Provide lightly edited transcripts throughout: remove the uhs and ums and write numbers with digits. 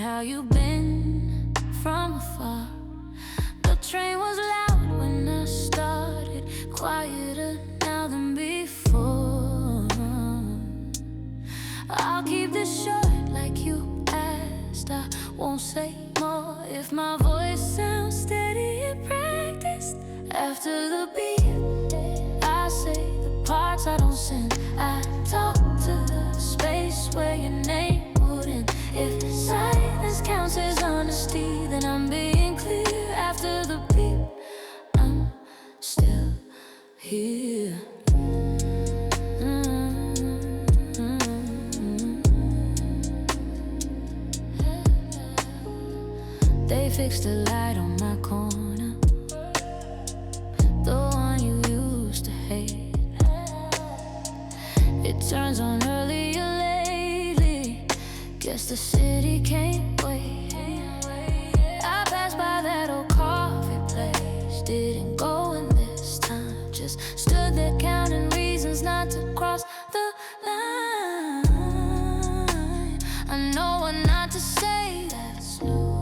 How you been from afar? The train was loud when I started, quieter now than before. I'll keep this short like you asked. I won't say more if my voice sounds steady and practiced. After the beat, I say the parts I don't send. I talk to the space where your name wouldn't. If silence counts as honesty, then I'm being clear. After the beat, I'm still here. They fixed the light on my corner, the one you used to hate. It turns on earlier lately. Guess the city can't wait. I passed by that old coffee place, didn't go in this time. Just stood there counting reasons not to cross the line. I know what not to say that's new.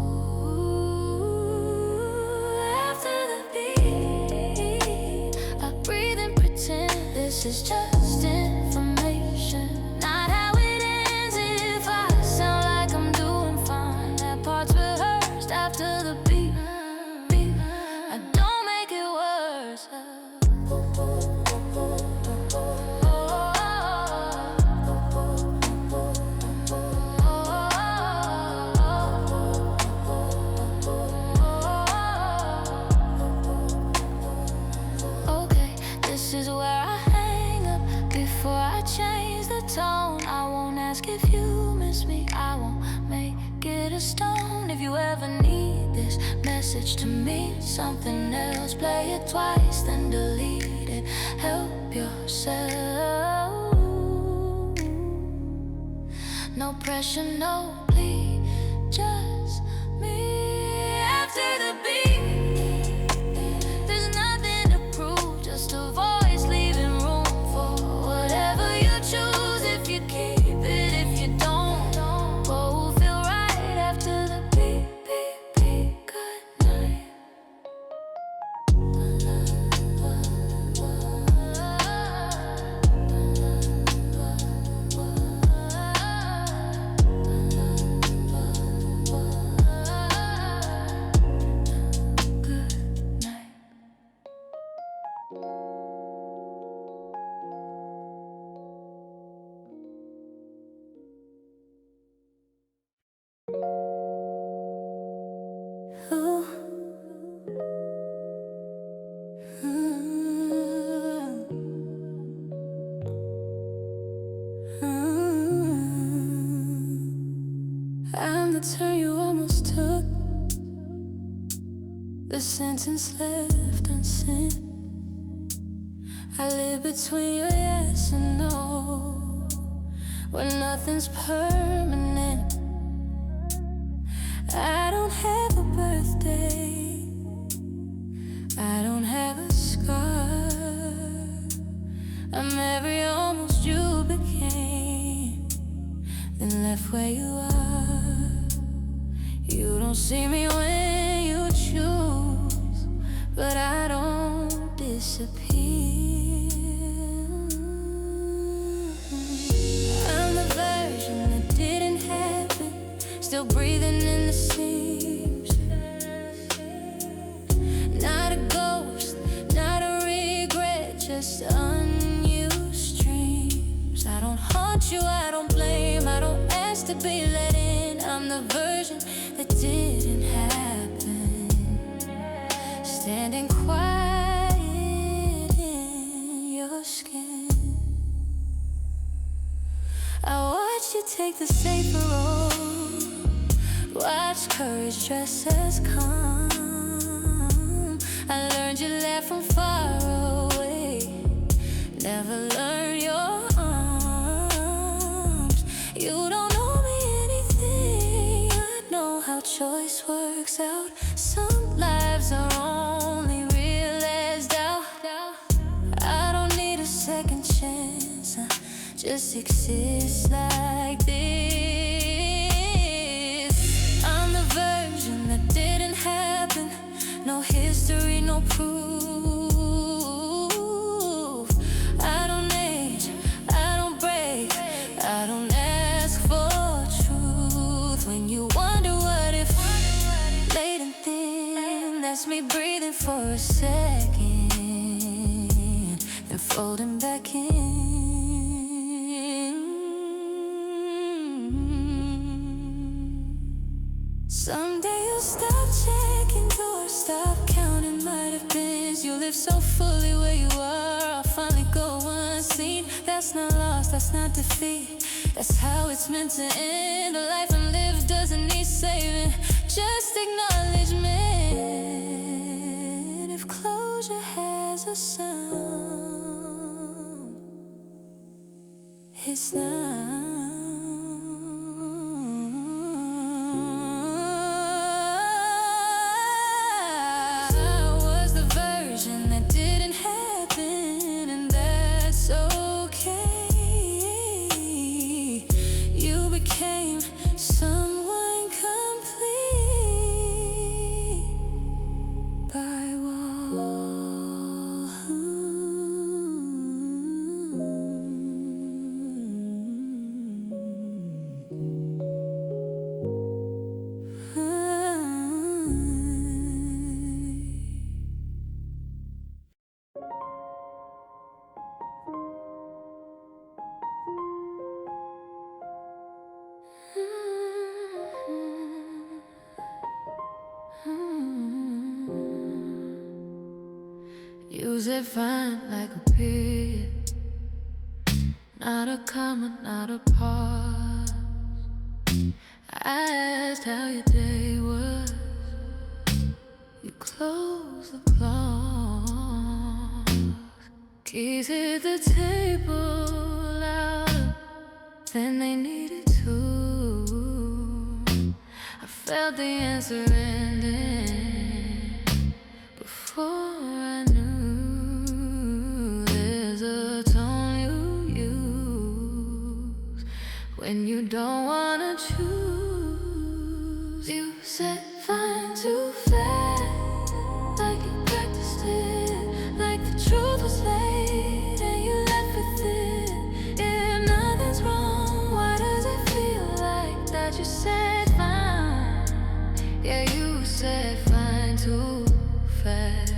After the beat, I breathe and pretend this is just information, not how it ends. If I sound like I'm doing fine, that part's rehearsed. After the beat, I don't make it worse. Okay, this is where I hang up before I change the tone. I won't ask if you miss me, I won't make it a stone. If you ever need this message to mean something else, play it twice, then delete it. Help yourself. No pressure, no plea, just me. After the beat, there's nothing to prove, just a voice leaving room for whatever you choose. If you keep it, if you don't, what will feel right after the beat, good night. Good night. Ooh. I'm the turn you almost took, the sentence left unsaid. I live between your yes and no, when nothing's permanent. I don't have a birthday, I don't have a scar. I'm every almost you became, then left where you are. You don't see me when you choose, but I don't disappear. I'm the version that didn't happen, still breathing in the seams. Not a ghost, not a regret, just unused dreams. I don't haunt you, I don't blame, I don't ask to be let in. I'm the version that didn't happen, standing quiet in your skin. I watch you take the safer road, watch courage just as calm. I learned you laugh from far away, never learned your arms. You don't owe me anything, I know how choice works out. Some lives are only real as doubt. I don't need a second chance, I just exist like this. I'm the version that didn't happen, no history, no proof. I don't age, I don't break, I don't ask for truth. When you wonder what if, late and thin, that's me breathing for a second, then folding back in. Someday you'll stop checking doors, stop counting might have beens. You live so fully where you are, I'll finally go unseen. That's not loss, that's not defeat, that's how it's meant to end. A life unlived doesn't need saving, just acknowledgement. If closure has a sound, it's now. Use it fine like a period, not a comma, not a pause. I asked how your day was, you closed the clause. Keys hit the table louder than they needed to. I felt the answer ending before I knew. There's a tone you use when you don't wanna choose. You said fine too fast, like you practiced it, like the truth was late and you left with it. If nothing's wrong, why does it feel like that? You said fine, yeah, you said fine too fast.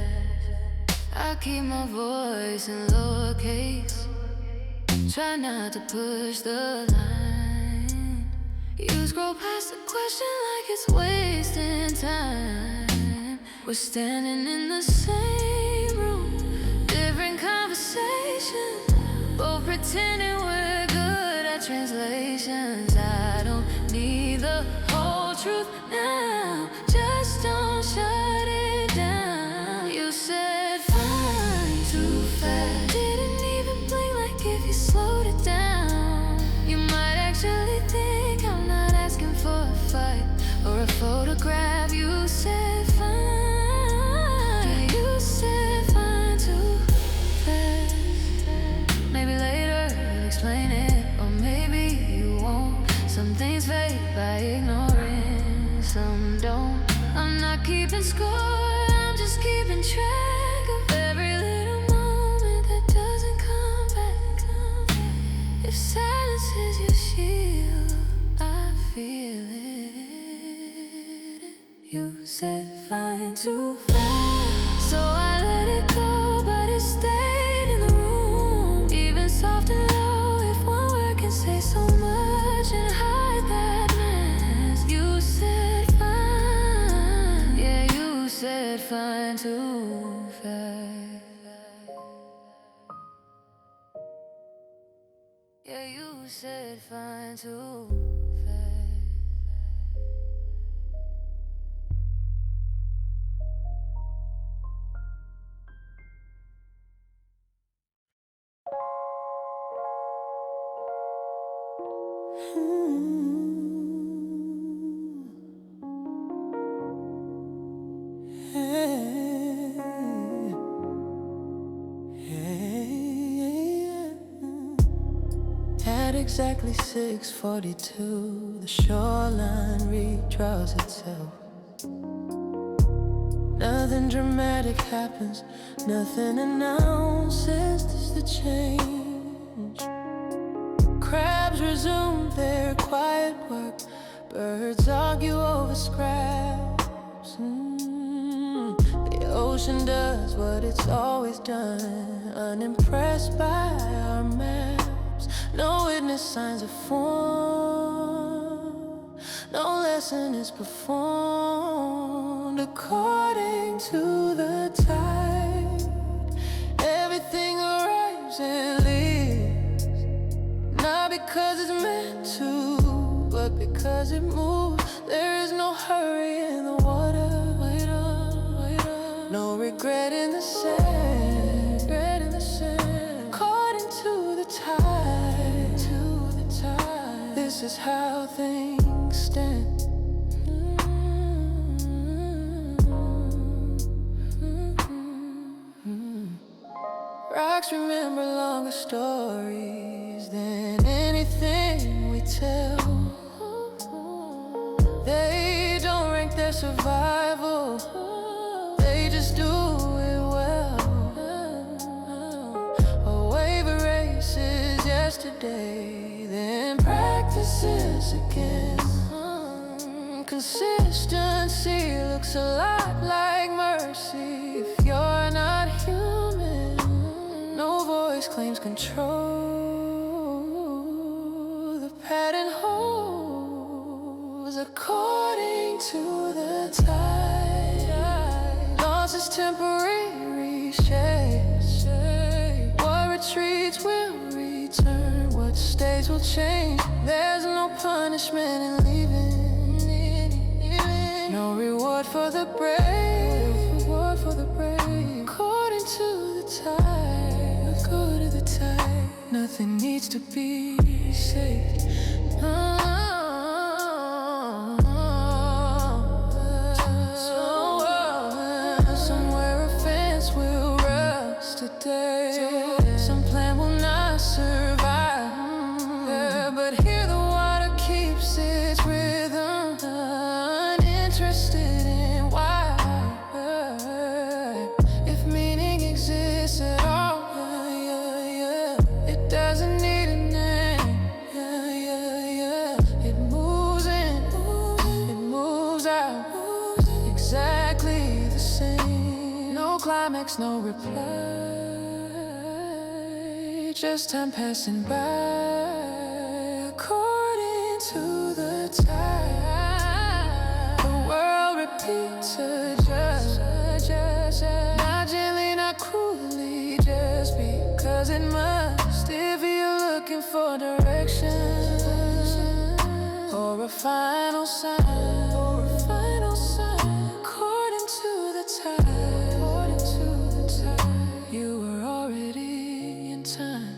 I keep my voice in lowercase, try not to push the line. You scroll past the question like it's wasting time. We're standing in the same room, different conversations, both pretending we're good at translations. I don't need the whole truth now, just don't shut it down. You said fine too fast, didn't even blink like if you slowed it down. You might actually think I'm not asking for a fight or a photograph. You said fine, yeah, you said fine too fast. Maybe later you'll explain it, or maybe you won't. Some things fade by ignoring, some don't. I'm not keeping score, I'm just keeping track of every little moment that doesn't come back. If silence is your shield, I feel it. You said fine too fast, so I let it go, but it stayed in the room. Even soft and low, if one word can say so much and hide that mess. You said fine, yeah, you said fine too fast. Yeah, you said fine too fast. exactly 6:42, the shoreline redraws itself. Nothing dramatic happens, nothing announces the change. Crabs resume their quiet work, birds argue over scraps. The ocean does what it's always done, unimpressed by our maps. No witness signs are formed, no lesson is performed according to the tide. Everything arrives and leaves, not because it's meant to, but because it moves. There is no hurry in the water, no regret in the sand, according to the tide, this is how things stand. Rocks remember longer stories than anything we tell. They don't rank their survival, they just do it well. A wave erases yesterday, then practices again. Consistency looks a lot like mercy if you're not human. No voice claims control, the pattern holds according to the tide. Loss is temporary, what retreats will return, what stays will change. There's no punishment in leaving, no reward for the brave, according to the tide, nothing needs to be saved. Somewhere a fence will rust today, some plan will not survive, but here the water keeps its rhythm, uninterested in why, if meaning exists at all. It doesn't need a name, it moves in, it moves out, exactly the same. No climax, no reply, just time passing by, according to the tide. The world repeats adjust, not gently, not cruelly, just because it must. If you're looking for direction, or a final sign, according to the tide, you were already in time.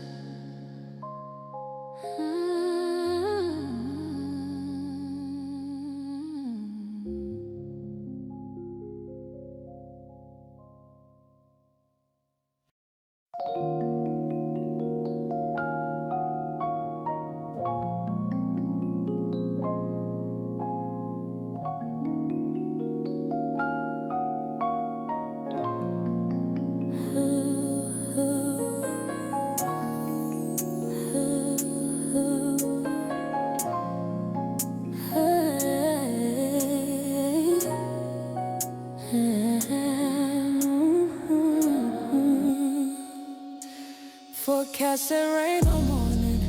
Forecast said rain all morning,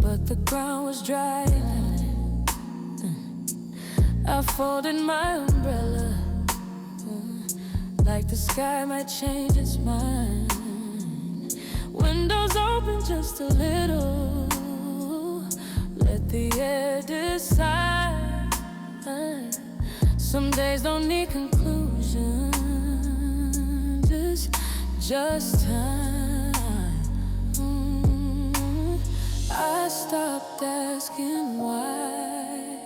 but the ground was dry. I folded my umbrella, like the sky might change its mind. Windows open just a little, let the air decide. Some days don't need conclusions, just time. I stopped asking why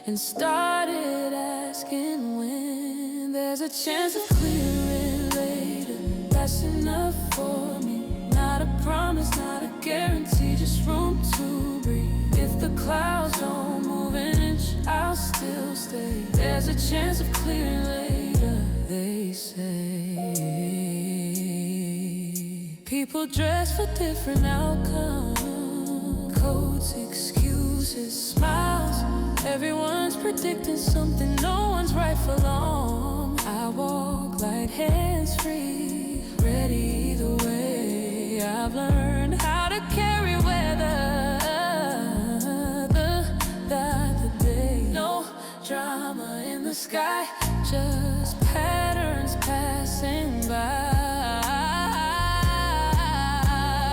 and started asking when. There's a chance of clearing later, that's enough for me. Not a promise, not a guarantee, just room to breathe. If the clouds don't move an inch, I'll still stay. There's a chance of clearing later, they say. People dress for different outcomes, codes, excuses, smiles. Everyone's predicting something, no one's right for long. I walk like hands free, ready either way. I've learned how to carry weather, the day. No drama in the sky, just patterns passing by.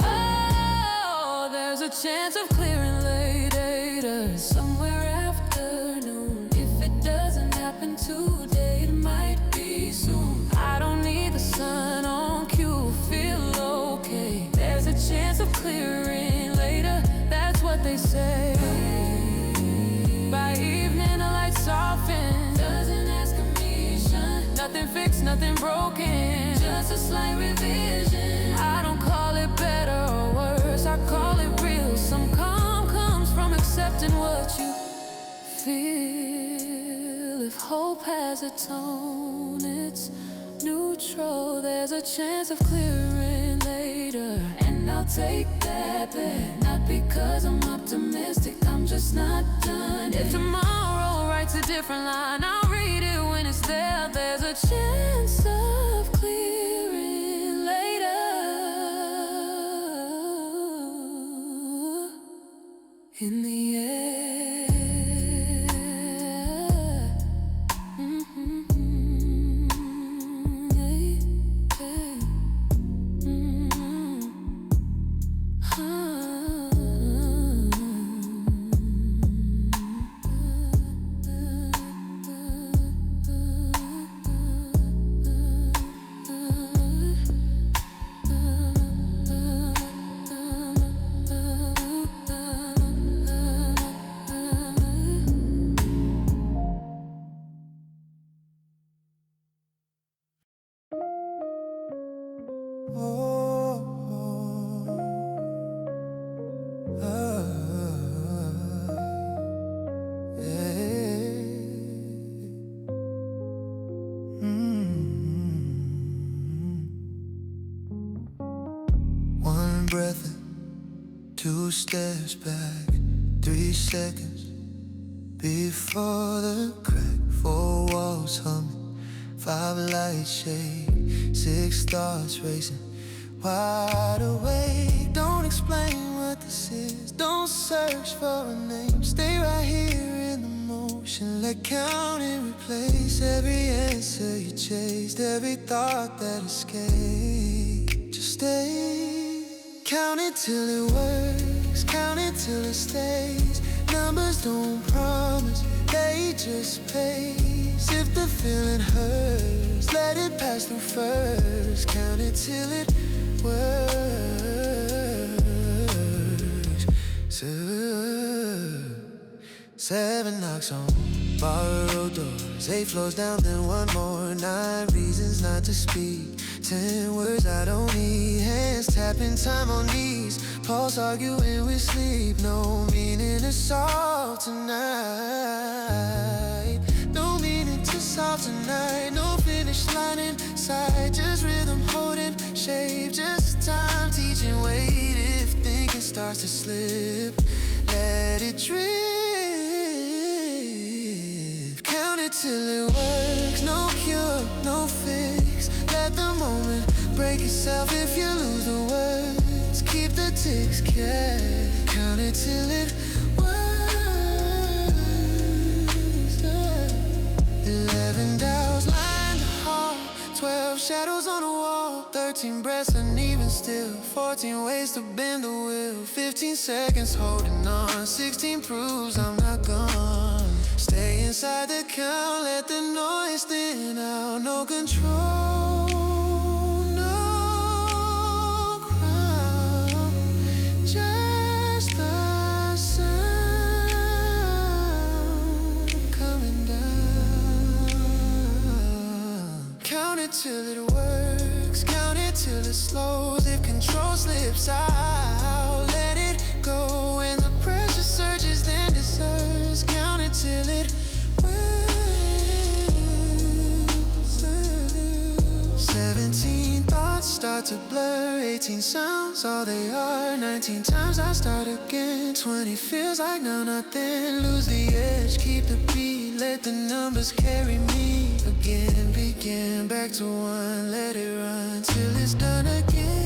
Oh, there's a chance of clearing later, somewhere afternoon. If it doesn't happen today, it might be soon. I don't need the sun on cue, feel okay. There's a chance of clearing later, that's what they say. By evening the lights soften, doesn't ask permission. Nothing fixed, nothing broken, just a slight revision. I don't call it better or worse, I call it real. Some calm comes from accepting what you feel. If hope has a tone, it's neutral. There's a chance of clearing later, and I'll take that bet. Not because I'm optimistic, I'm just not done. If tomorrow writes a different line, I'll read it when it's there. There's a chance of clearing later, in the air. Breath in, 2 steps back, 3 seconds before the crack. 4 walls humming, 5 lights shake, 6 thoughts racing, wide awake. Don't explain what this is, don't search for a name. Stay right here in the motion, let counting replace every answer you chased, every thought that escaped. Just stay. Count it till it works, count it till it stays. Numbers don't promise, they just pace. If the feeling hurts, let it pass through first. Count it till it works. 7 knocks on borrowed doors, 8 floors down, then 1 more. 9 reasons not to speak, 10 words I don't need. Hands tapping time on knees, pulse arguing with sleep. No meaning to solve tonight, no meaning to solve tonight. No finish line in sight, just rhythm holding shape. Just time teaching weight. If thinking starts to slip, let it drift. Count it till it works, no cure, no fix. Let the moment break itself if you lose the words. Keep the ticks kept, count it till it works. 11 doubts line the hall, 12 shadows on the wall, 13 breaths uneven still, 14 ways to bend the wheel, 15 seconds holding on, 16 proves I'm not gone. Stay inside the count, let the noise thin out. No control, no crown, just the sound coming down. Count it till it works, count it till it slows. If control slips out, let it go. go. When the pressure surges, then deserts. Count it till it wins. 17 thoughts start to blur. 18 sounds, all they are. 19 times I start again. 20 feels like now nothing. Lose the edge, keep the beat. Let the numbers carry me. Again, begin back to one. Let it run till it's done again.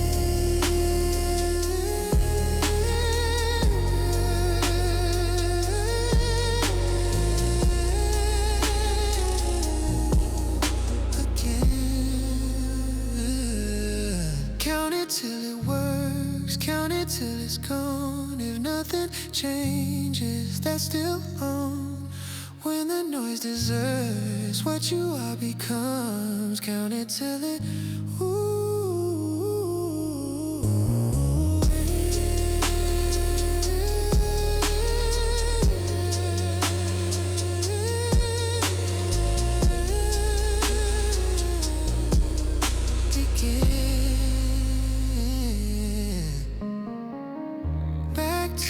Count it till it works, count it till it's gone. If nothing changes, that's still on. When the noise deserts, what you are becomes. Count it till it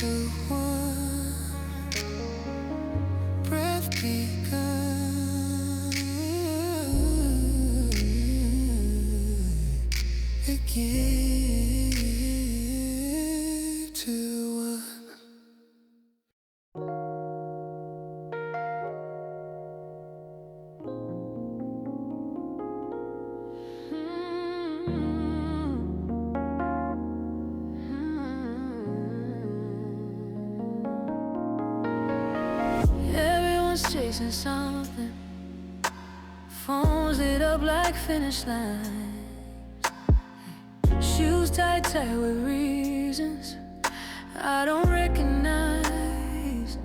to one breath begun again to one. Chasing something, phones lit up like finish lines, shoes tied tight with reasons I don't recognize.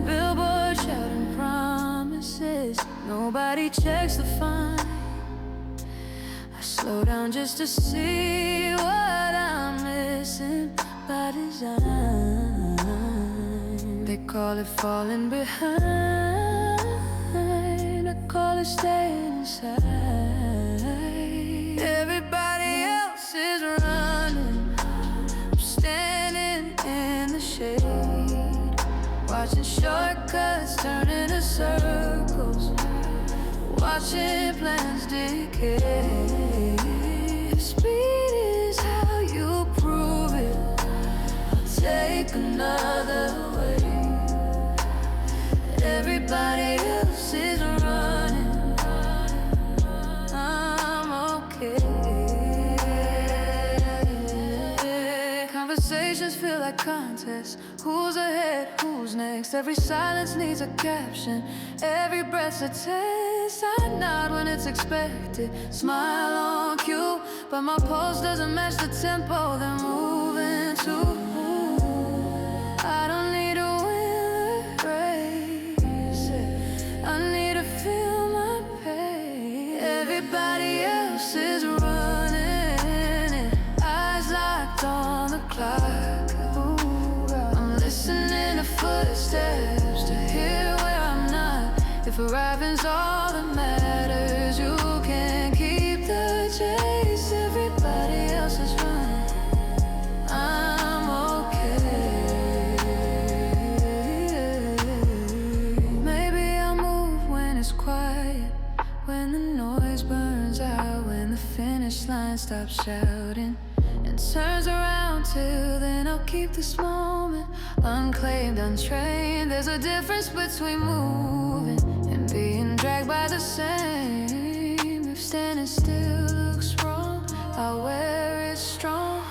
Billboard shouting promises, nobody checks the fine. I slow down just to see what I'm missing by design. They call it falling behind, I call it staying inside. Everybody else is running, I'm standing in the shade, watching shortcuts turn into circles, watching plans decay. If speed is how you prove it, I'll take another way. Everybody else is running, I'm okay. Conversations feel like contests. Who's ahead, who's next? Every silence needs a caption, every breath's a test. I nod when it's expected, smile on cue, but my pulse doesn't match the tempo they're moving to. I don't need a win or race, I need to feel my pace. Everybody else is running, eyes locked on the clock. I'm listening to footsteps to hear where I'm not. If arriving's all that matters, you can't keep the chase. Everybody else is running, I'm okay. Maybe I'll move when it's quiet, when the noise burns out, when the finish line stops shouting and turns around. Till then I'll keep this moment unclaimed, untrained. There's a difference between moving and being dragged by the same. If standing still looks wrong, I'll wear it strong.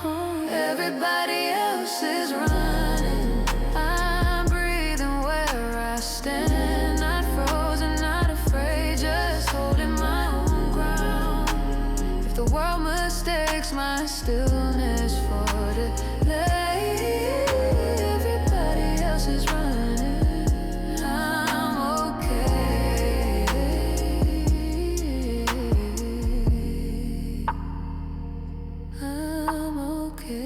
Everybody else is running, I'm breathing where I stand. Not frozen, not afraid, just holding my own ground. If the world mistakes my stillness for delay, everybody else is running, I'm okay. I'm okay.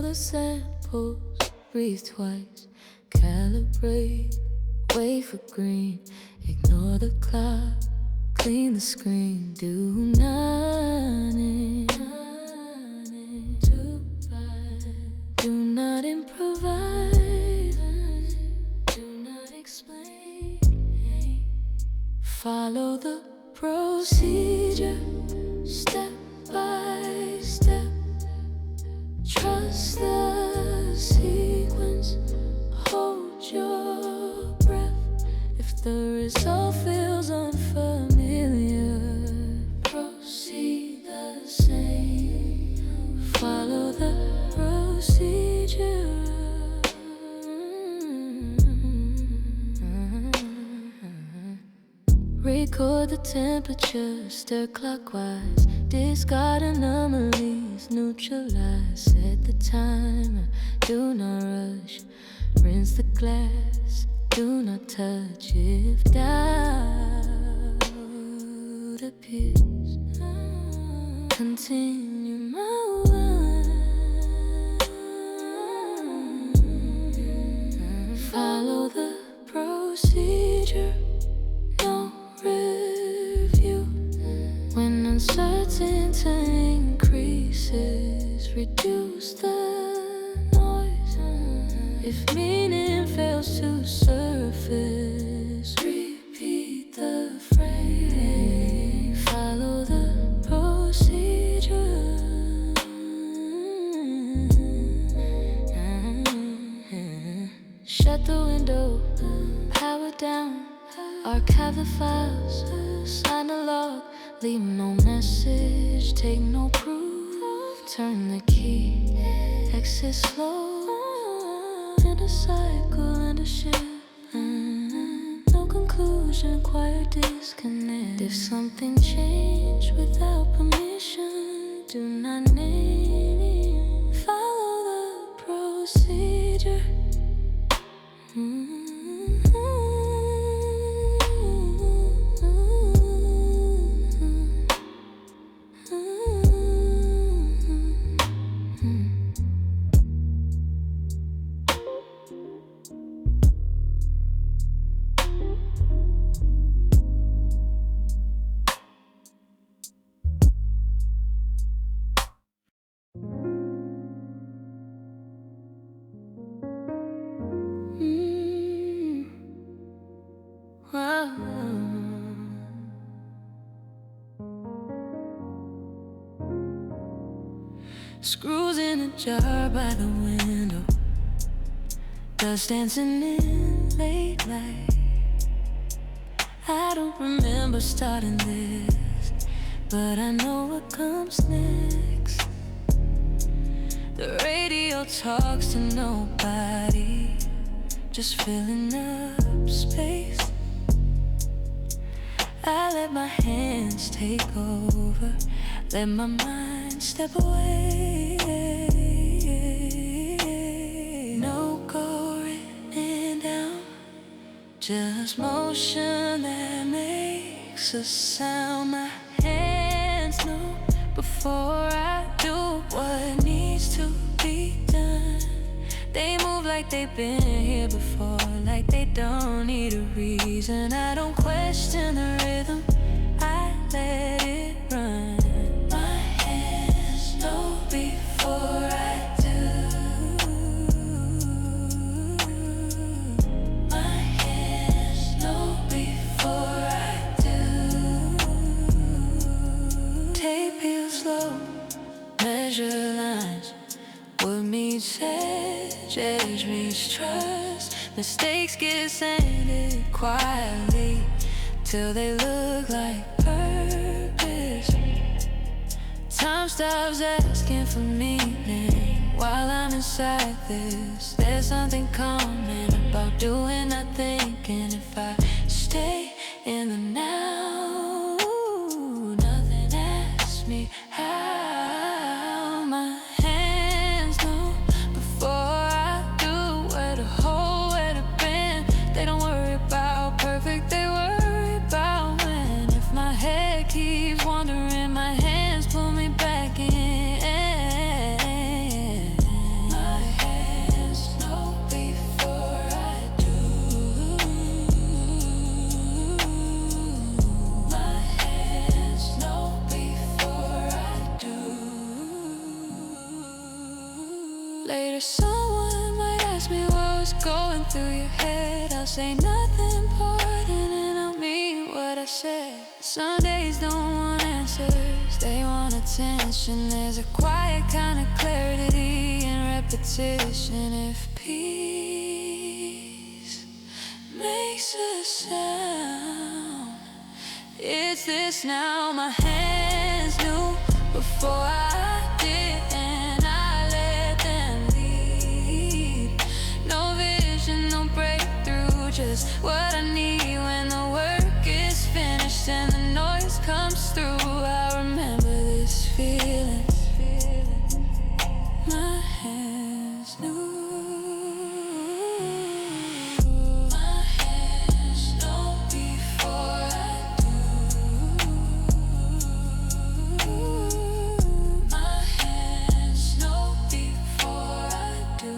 the samples, breathe twice, calibrate, wait for green, ignore the clock, clean the screen, do nothing, do not improvise, do not explain, follow the procedure, step by step, trust the sequence, hold your breath. If the result feels unfamiliar, proceed the same, follow the procedure. Record the temperature, stir clockwise, discard anomalies, neutralize, set the timer, do not rush, rinse the glass, do not touch. If doubt appears, continue my line, follow the procedure, no review. When uncertainty increases, reduce the noise. If meaning fails to surface, repeat the phrase, follow the procedure. Shut the window, power down, archive the files, sign the log, leave no message, take no proof, turn the key, exit slow, in a cycle and a shift, no conclusion, quiet disconnect. If something changed without permission, do not name, follow the procedure. Screws in a jar by the window, dust dancing in late night. I don't remember starting this, but I know what comes next. The radio talks to nobody, just filling up space. I let my hands take over, let my mind step away. No go written down, just motion that makes a sound. My hands know before I do what needs to be done. They move like they've been here before, like they don't need a reason. I don't question the rhythm, I let it run. My hands know before I do. My hands know before I do. Tape feels slow, measure lines, what meets edge meets trust. Mistakes get sanded quietly till they look like purpose. Time stops asking for meaning while I'm inside this. There's something calming about doing nothing, and if I stay in the now, nothing asks me how. My hands know before I do where to hold, where to bend. They don't worry about perfect, they worry about when. If my head keeps wandering, my hands pull me back in. My through your head. I'll say nothing important and I'll mean what I said. Some days don't want answers, they want attention. There's a quiet kind of clarity in repetition. If peace makes a sound, it's this now. My hands knew before I did, and I let them lead. No vision, no breakthrough, just what I need when the work is finished and the noise comes through. I remember this feeling. My hands knew. My hands know before I do. My hands know before I do.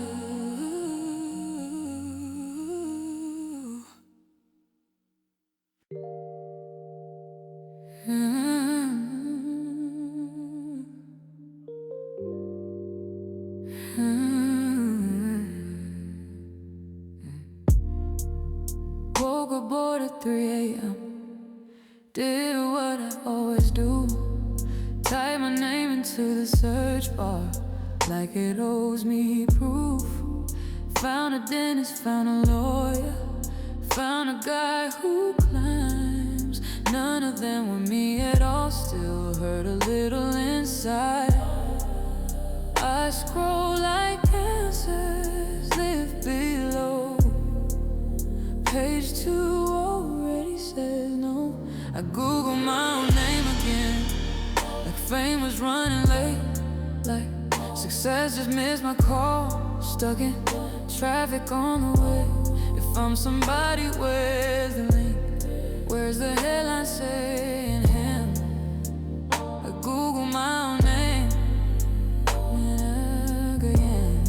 Woke up bored at 3 a.m. Did what I always do. Type my name into the search bar like it owes me proof. Found a dentist, found a lawyer, found a guy who climbs. None of them were me at all, still hurt a little inside. I scroll like answers live below. Page 2 already says no. I Google my own name again, like fame was running late, like success just missed my call. Stuck in traffic on the way. If I'm somebody, where's the link? Where's the headline saying him? I Google my own name again.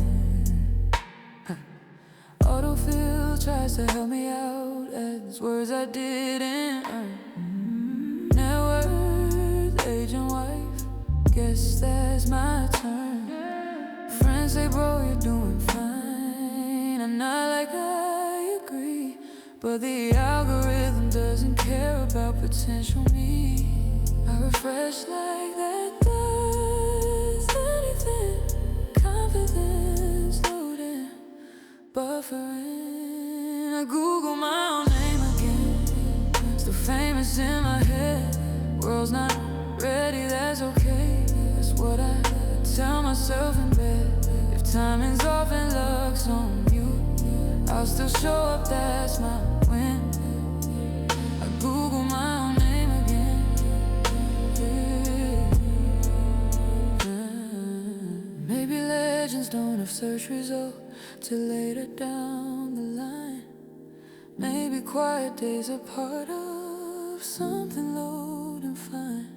Autofill tries to help me out, adds words I didn't earn. Net worth, age and wife, guess that's my turn. Friends say, bro, you're doing fine, and I like I agree, but the algorithm doesn't care about potential me. I refresh like that does anything. Confidence loading, buffering. I Google my own name again, still famous in my head. World's not ready, that's okay. That's what I tell myself in bed. If timing's off and luck's on you, I'll still show up, that's my win. I Google my own name again. Maybe legends don't have search results till later down the line. Maybe quiet days are part of something load and find.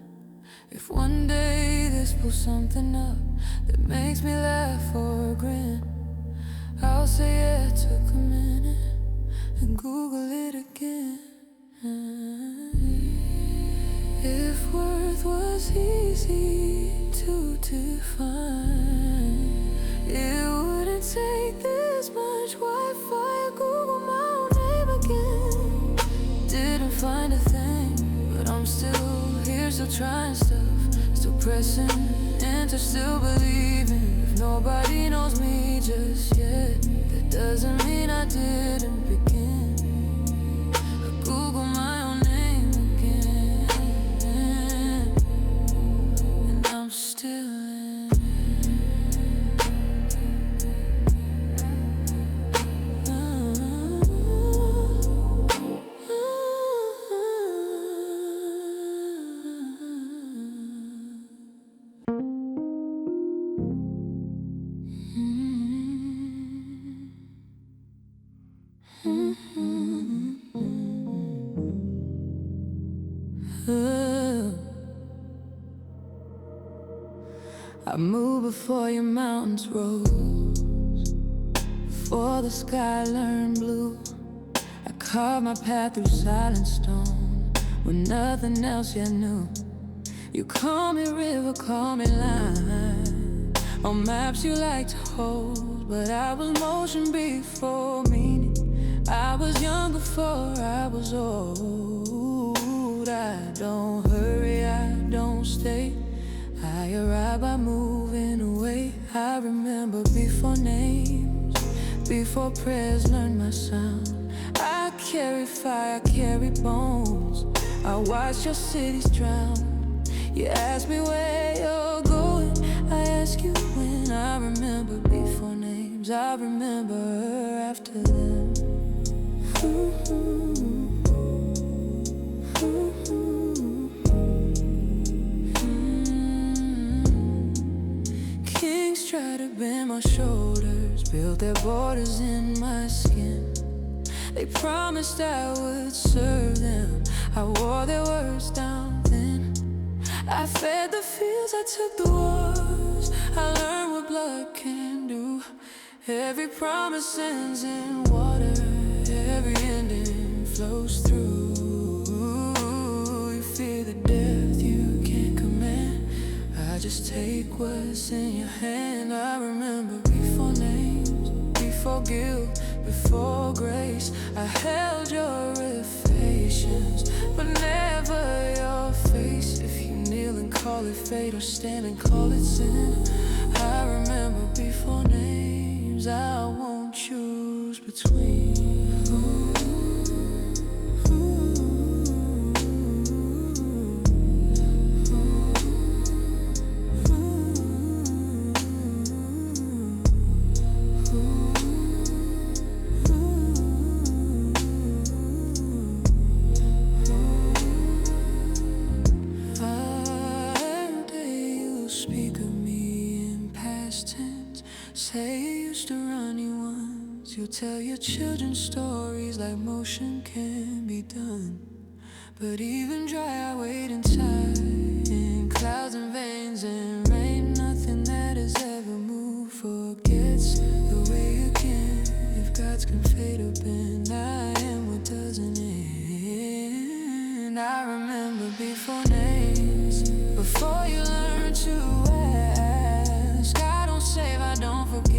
If one day this pulls something up that makes me laugh or grin, I'll say yeah, it took a minute, and Google it again. If worth was easy to define, it wouldn't take this much Wi-Fi. Google my own name again. Didn't find a thing, but I'm still here, still trying stuff, still pressing into, still believing. If nobody knows me just yet, that doesn't mean I didn't begin. I Google my own name again, and I'm still in. I move before your mountains rose, before the sky learned blue. I carved my path through silent stone when nothing else yet knew. You call me river, call me line. On maps you like to hold, but I was motion before meaning. I was young before I was old. I don't hurry, I don't stay. I arrive by moving away. I remember before names, before prayers learned my sound. I carry fire, I carry bones. I watch your cities drown. You ask me where you're going, I ask you when. I remember before names, I remember after them. Kings try to bend my shoulders, build their borders in my skin. They promised I would serve them, I wore their words down thin. I fed the fields, I took the wars, I learned what blood can do. Every promise ends in water, every ending flows through. You fear the death you can't command, I just take what's in your hand. I remember before names, before guilt, before grace. I held your affections, but never your face. If you kneel and call it fate, or stand and call it sin. I remember before names, I won't choose between. Say you used to run you once. You'll tell your children stories like motion can be done. But even dry, I wait inside, in clouds and veins and rain. Nothing that has ever moved forgets the way you can. If gods can fade or bend, I am what doesn't end. I remember before names, before you learn to ask. I don't save, I don't forget.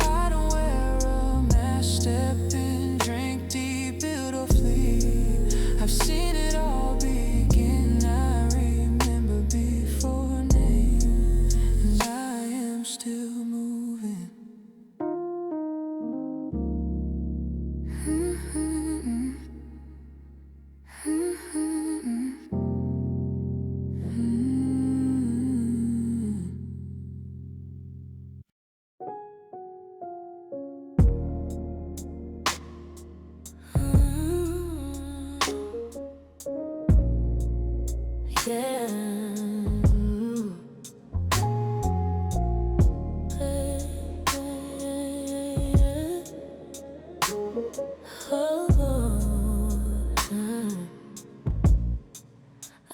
I don't wear a mask, step in, drink deep, build or flee. I've seen it all begin. I remember before names, and I am still moving.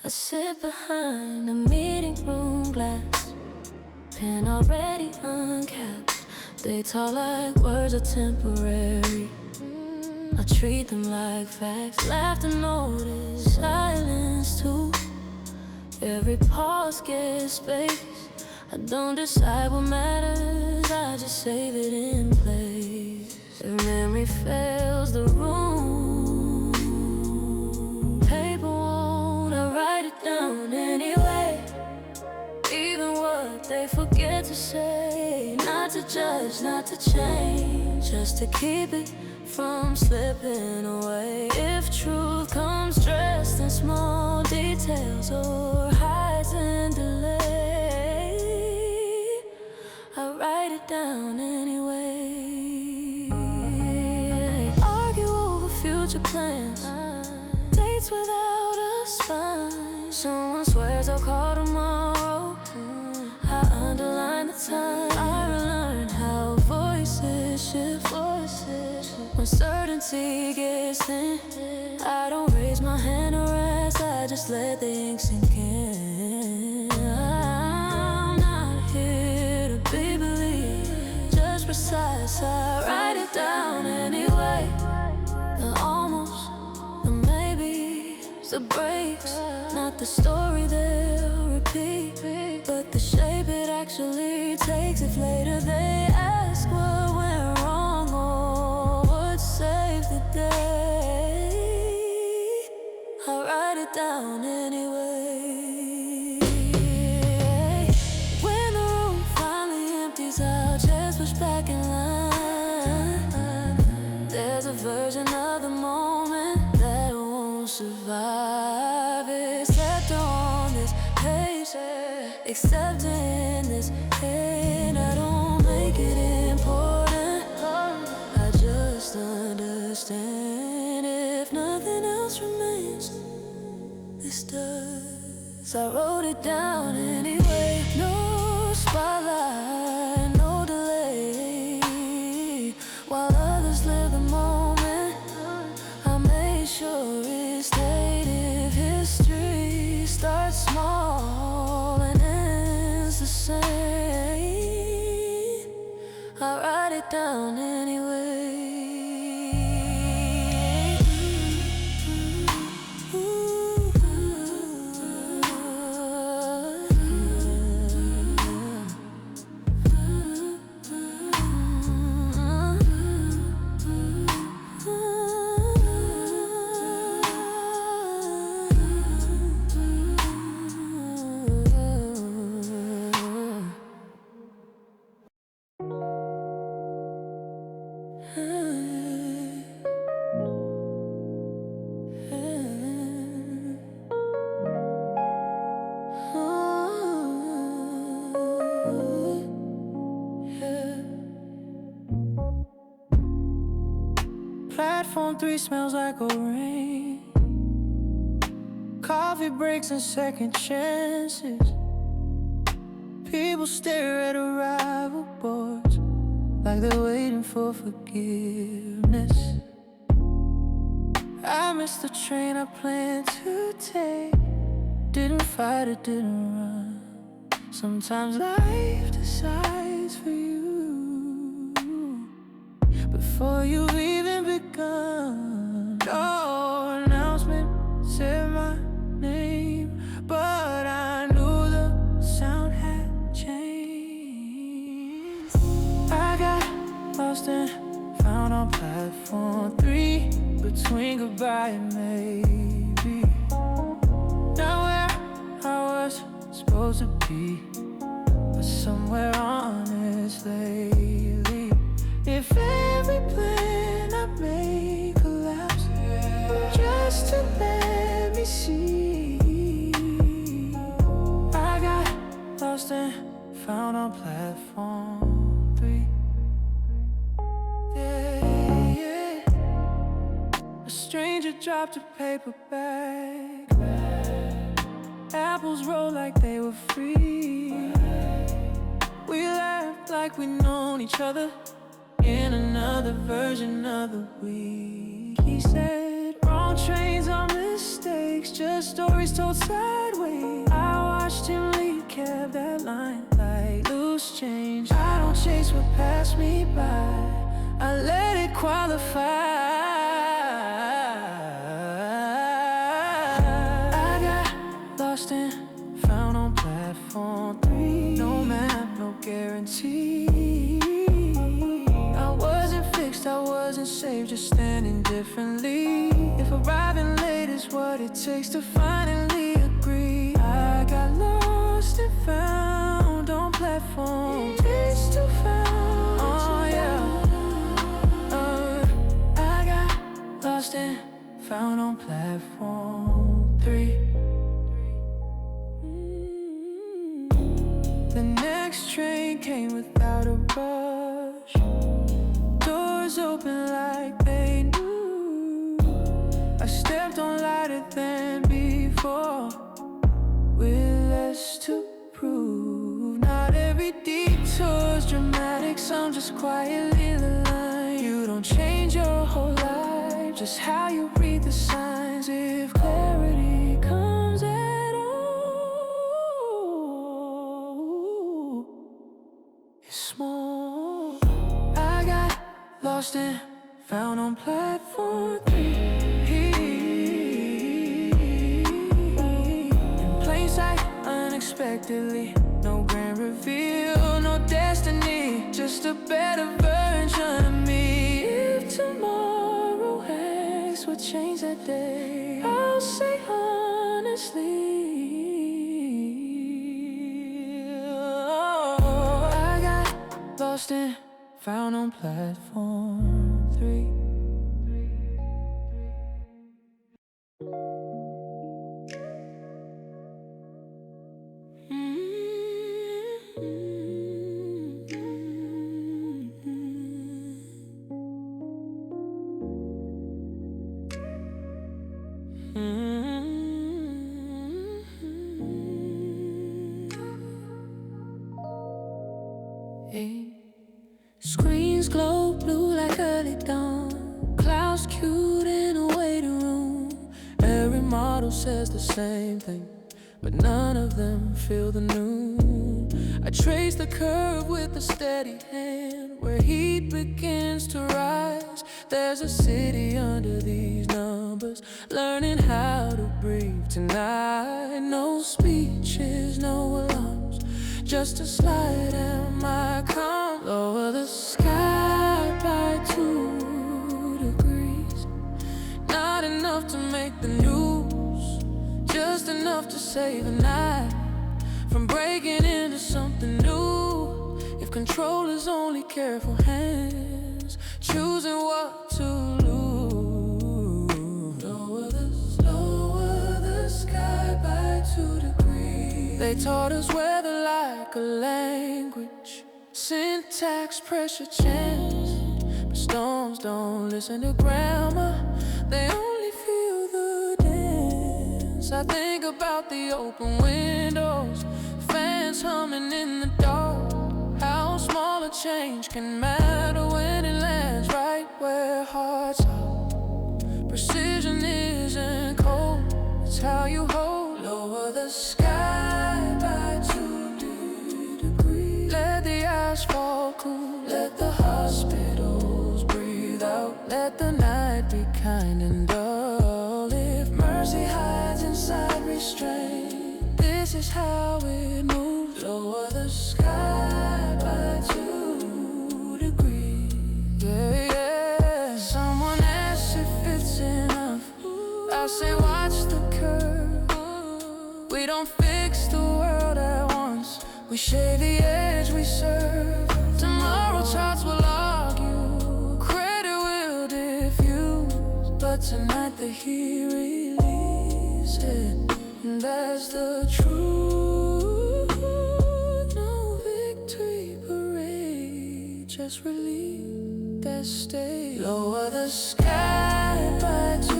I sit behind a meeting room glass, pen already uncapped. They talk like words are temporary. I treat them like facts. Laughter notice, silence too. Every pause gets space. I don't decide what matters, I just save it in place. If memory fails the room, paper won't, I write it down anyway. Even what they forget to say. Not to judge, not to change, just to keep it from slipping away. If truth comes dressed in small details or hides in delay, I write it down anyway. Argue over future plans, dates without a spine. Someone swears I'll call tomorrow, I underline the time. I relearn how voices shift. When certainty gets thin, I don't raise my hand or ask, I just let the ink sink in. I'm not here to be believed, just precise, I write it down anyway. The almost, the maybe, the breaks, not the story they'll repeat, but the shape it actually takes. If later they ask what went wrong or what's down anyway. When the room finally empties out, chairs pushed back in line. There's a version of the moment that won't survive. Except on this page, accepting this pain. I don't make it important, I just understand. If nothing else remains, this does. I wrote it down anyway. No spotlight, no delay. While others live the moment, I made sure it stayed. If history starts small and ends the same, I write it down anyway. Platform 3 smells like a rain. Coffee breaks and second chances. People stare at arrival boards like they're waiting for forgiveness. I missed the train I planned to take. Didn't fight it, didn't run. Sometimes life decides for you before you've even begun. No announcement said my name, but I knew the sound had changed. I got lost and found on platform 3, between goodbye and maybe. Not where I was supposed to be, but somewhere honestly. If every plan I made collapsed just to let me see, I got lost and found on platform 3. Yeah. A stranger dropped a paper bag. Apples rolled like they were free. We laughed like we'd known each other in another version of the week. He said, wrong trains are mistakes, just stories told sideways. I watched him leave, kept that line like loose change. I don't chase what passed me by, I let it qualify. I got lost and found on platform 3. No map, no guarantee. I wasn't safe, just standing differently. If arriving late is what it takes to finally agree, I got lost and found on platform 3. Still found, oh yeah. I got lost and found on platform 3. The next train came without a rush. Doors open like they knew. I stepped on lighter than before, with less to prove. Not every detour's dramatic, some just quietly the line. You don't change your whole life, just how you read the signs. If clarity comes at all, it's small. I got lost and found on platform 3. In plain sight, unexpectedly. No grand reveal, no destiny, just a better version of me. If tomorrow asks what changed that day, I'll say I got lost and found on platform 3. Screens glow blue like early dawn. Clouds cute in a waiting room. Every model says the same thing, but none of them feel the noon. I trace the curve with a steady hand. Where heat begins to rise, there's a city under these numbers, learning how to breathe tonight. No speeches, no alarms, just a slide and my calm. Lower the sky by 2 degrees. Not enough to make the news, just enough to save a night from breaking into something new. If control is only careful hands choosing what to lose. Lower the sky by 2 degrees. They taught us weather like a language, syntax, pressure, chance. But storms don't listen to grammar, they only feel the dance. I think about the open windows, fans humming in the dark. How small a change can matter when it lands right where hearts are. Precision isn't cold, it's how you hold. Lower the sky by 2 degrees. Let the asphalt cool, let the hospitals breathe out. Let the night be kind and dull. If mercy hides inside restraint, this is how it moves. Lower the sky by 2 degrees. Yeah, yeah. Someone asks if it's enough, I say watch the curve. We don't fix the world at once, we shave the edge we serve. Tomorrow charts will argue, credit will diffuse, but tonight the heat release it, and that's the truth. No victory parade, just relief that stays. Lower the sky by 2.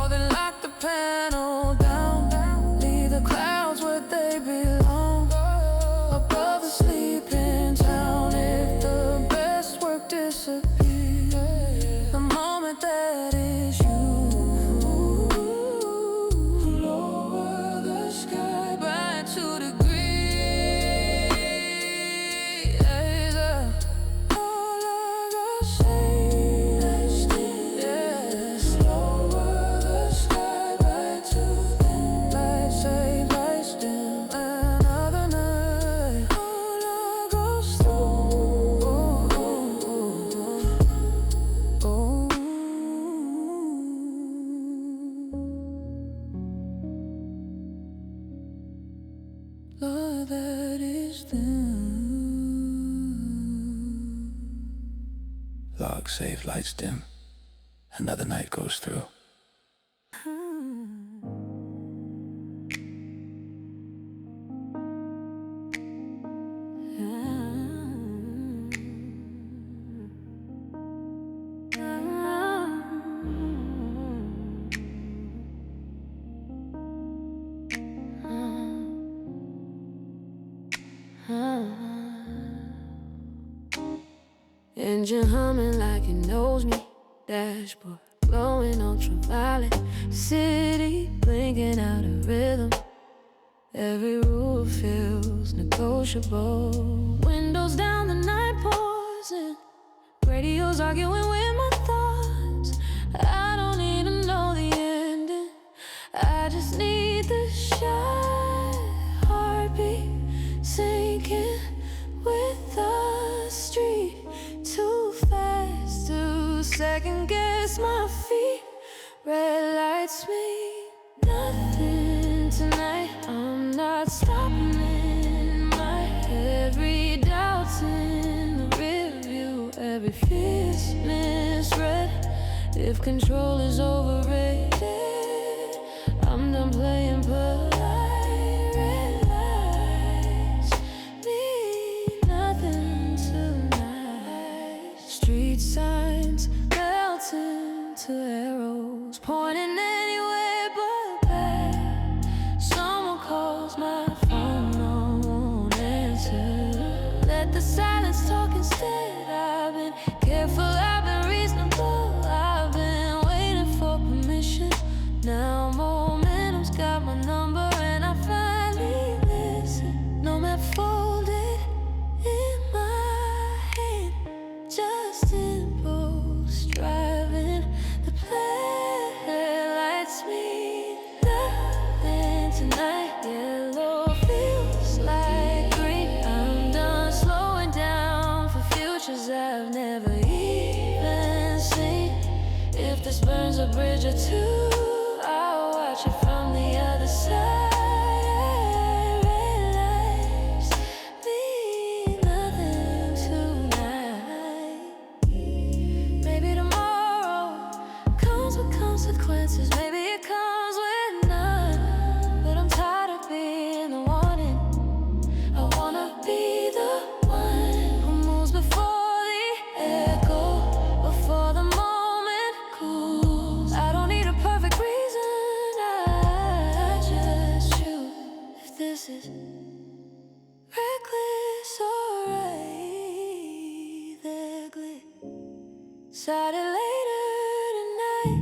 Then lock the panel down, leave the clouds where they belong, above the sleeping town. If the best work disappears, the moment that is you. Lower the sky by 2 degrees. All I gotta say, yes. Lower the sky by 2. Lights save, lights dim, another night. All I goes through. Love that is them. Log save, lights dim, another night goes through. Engine humming like it knows me. Dashboard glowing ultraviolet. City blinking out of rhythm. Every rule feels negotiable. Windows down, the night pours in. Radio's arguing with my thoughts. I don't need to know the ending, I just need the shot. Heartbeat sinking with the street. Too fast to second guess my feet. red lights mean nothing tonight. I'm not stopping in my head. Redoubts in the rear view. Every fear's misread. If control is overrated, I'm done playing polite. Red lights mean nothing tonight. Street signs melting to arrows pointing anywhere but back. Someone calls my phone, I won't answer. Let the silence talk instead. I've been careful, I've been reasonable, I've been waiting for permission. Now momentum's got my number and I finally listen. No map folded in my hand, just impulse driving the play. Lights mean nothing tonight. Yellow feels like green. I'm done slowing down for futures I've never even seen. If this burns a bridge or two, I'll watch it from the other side. Red lights mean nothing tonight. Maybe tomorrow comes with consequences. Maybe it comes with none. But I'm tired of being the warning. I wanna be the one who moves before the echo, before the moment cools. I don't need a perfect reason, I just choose if this is reckless or right. They're decided later tonight.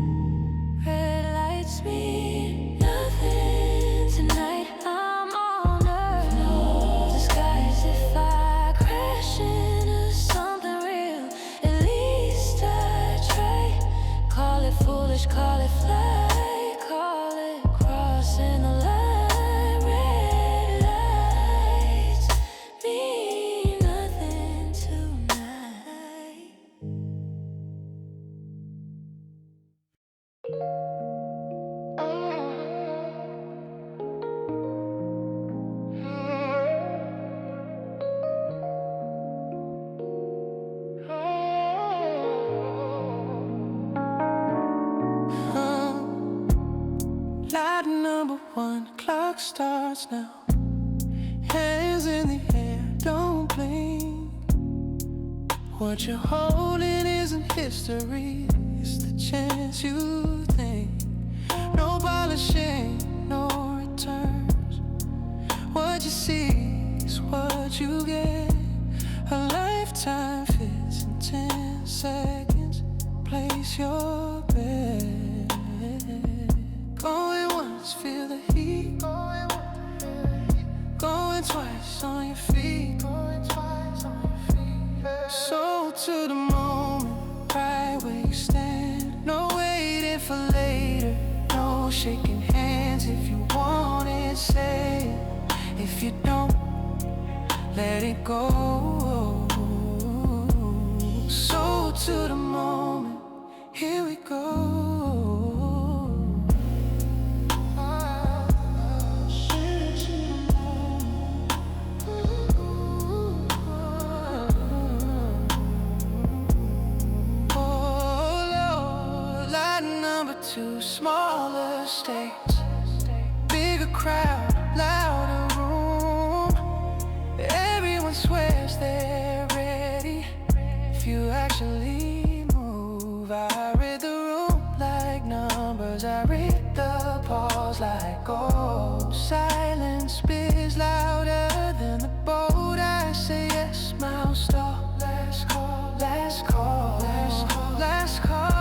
Red lights mean nothing tonight. I'm on earth, no disguise. If I crash into something real, at least I try. Call it foolish, call it flight, call it crossing the line. Red lights mean nothing tonight. Light number one, clock starts now. Hands in the air, don't blink. What you're holding isn't history, it's the chance you think. No polishing, no returns. What you see is what you get. A lifetime fits in 10 seconds. Place your bet. Going once, feel the heat. Going twice on your feet. So to the moment, right where you stand. No waiting for later, no shaking hands. If you want it, say it. If you don't, let it go. So to the moment, here we go. Two smaller states, bigger crowd, louder room. Everyone swears they're ready. If you actually move, I read the room like numbers. I read the pause like gold. Silence is louder than the boat. I say yes, mouse stall. Last call, last call, last call, last call.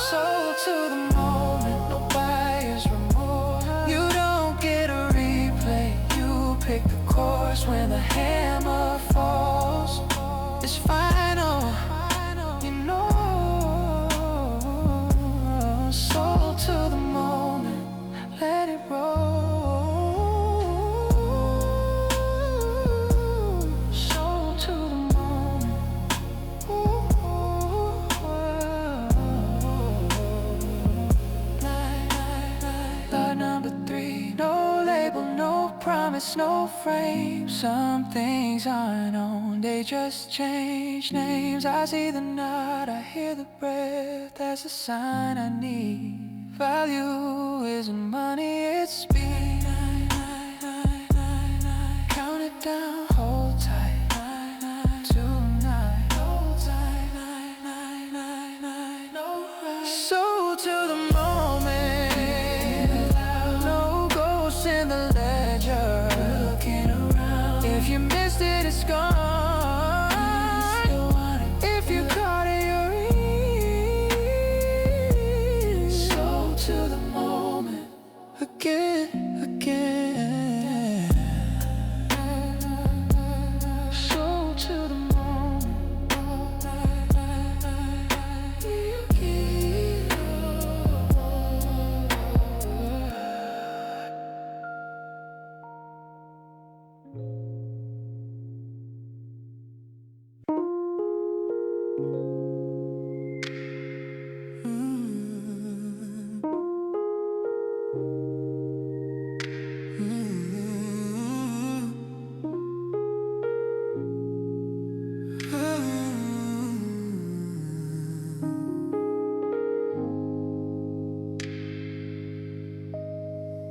So to the moment, no bias remorse. You don't get a replay. You pick the course when the hammer falls. It's final, you know. So to the glass, no frame. Some things aren't known, they just change names. I see the night, I hear the breath. That's a sign I need. Value isn't money, it's speed. Count it down, hold tight. Tonight, hold tight. So to the moment, no ghosts in the ledger. Looking around, if you missed it, it's gone. If you caught it, you're in. So to the moment, again. So to the moment.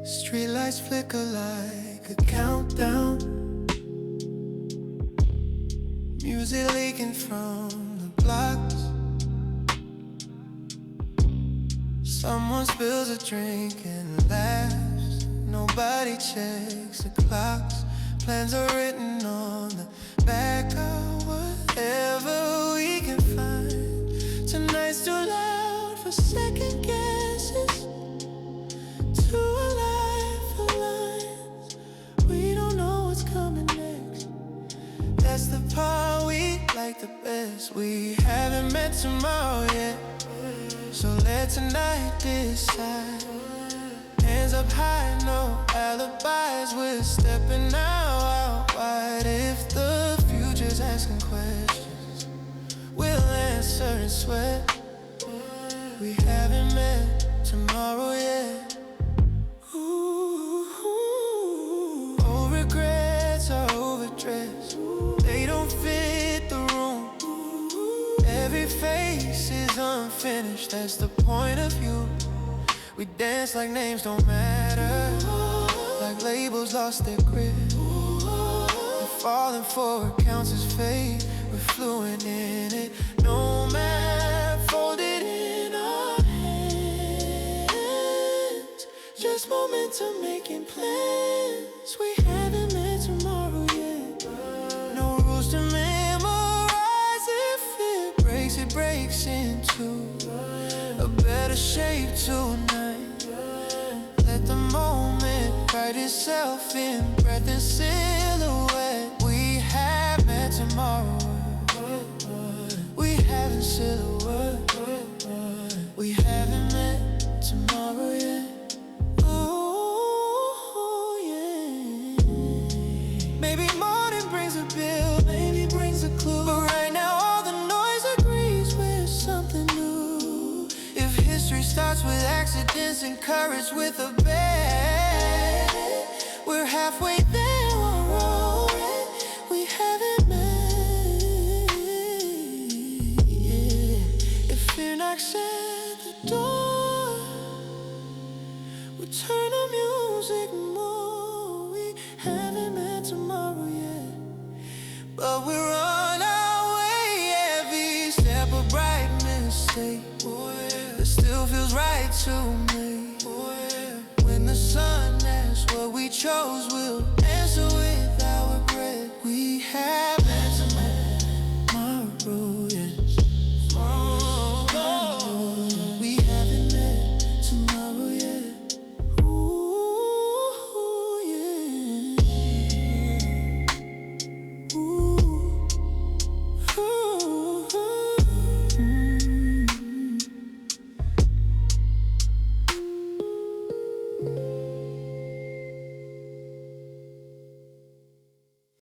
Streetlights flicker like a countdown. Music leaking from the blocks. Someone spills a drink and laughs. Nobody checks the clocks. Plans are written on the back of whatever we can find. Tonight's too loud for second guesses. Too alive for lines. We don't know what's coming next. That's the part we like the best. We haven't met tomorrow yet, so let tonight decide. Hands up high, no alibis. We're stepping out wide. If the future's asking questions, we'll answer and sweat. We haven't met tomorrow yet. Old regrets are overdressed. They don't fit the room. Every face is unfinished. That's the point of view. We dance like names don't matter, like labels lost their grip. And falling forward counts as fate. We're fluent in it. No map folded in our hands. Just momentum making plans. We haven't met tomorrow yet. No rules to memorize. If it breaks into a better shape tonight. Let the moment write itself in breath and silhouette. We have met tomorrow. We haven't silhouette. We haven't met tomorrow yet. Oh yeah. Maybe morning brings a bill, maybe brings a clue. But right now all the noise agrees we're something new. If history starts with accidents and courage with a bet, we're halfway there already. We haven't met. Yeah. If fear knocks at the door, we turn the music more. We haven't met tomorrow yet, but we're on our way. Every step a bright mistake that still feels right to me. When the sun asks what we chose, we'll